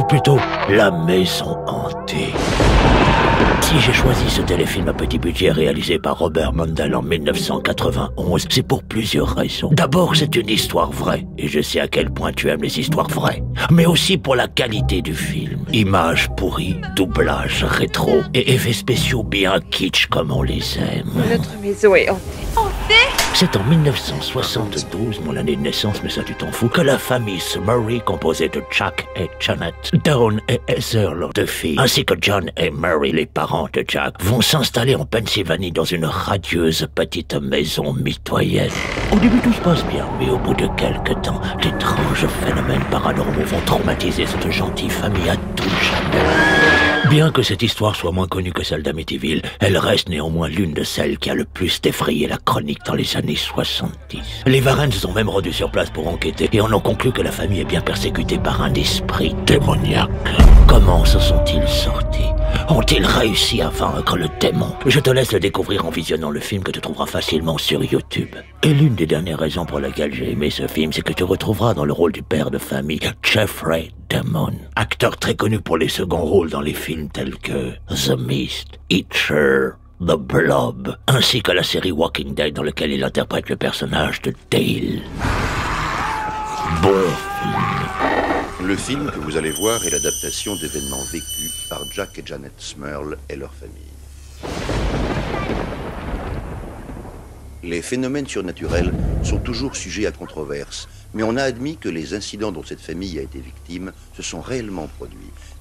Plutôt, la maison hantée. Si j'ai choisi ce téléfilm à petit budget réalisé par Robert Mundell en 1991, c'est pour plusieurs raisons. D'abord, c'est une histoire vraie, et je sais à quel point tu aimes les histoires vraies. Mais aussi pour la qualité du film. Images pourries, doublage rétro, et effets spéciaux bien kitsch comme on les aime. Notre maison est hantée. C'est en 1972, mon année de naissance, mais ça tu t'en fous, que la famille Murray, composée de Jack et Janet, Dawn et Heather, leurs deux filles, ainsi que John et Mary, les parents de Jack, vont s'installer en Pennsylvanie dans une radieuse petite maison mitoyenne. Au début tout se passe bien, mais au bout de quelques temps, d'étranges phénomènes paranormaux vont traumatiser cette gentille famille à tout jamais. Bien que cette histoire soit moins connue que celle d'Amityville, elle reste néanmoins l'une de celles qui a le plus défrayé la chronique dans les années 70. Les Warrens sont même rendus sur place pour enquêter et en ont conclu que la famille est bien persécutée par un esprit démoniaque. Comment se sont-ils sortis? Ont-ils réussi à vaincre le démon? Je te laisse le découvrir en visionnant le film que tu trouveras facilement sur YouTube. Et l'une des dernières raisons pour laquelle j'ai aimé ce film, c'est que tu retrouveras dans le rôle du père de famille Jeffrey Damon, acteur très connu pour les seconds rôles dans les films tels que The Mist, Itcher, The Blob, ainsi que la série Walking Dead dans laquelle il interprète le personnage de Dale. Bon film. Le film que vous allez voir est l'adaptation d'événements vécus par Jack et Janet Smurl et leur famille. Les phénomènes surnaturels sont toujours sujets à controverse, mais on a admis que les incidents dont cette famille a été victime se sont réellement produits.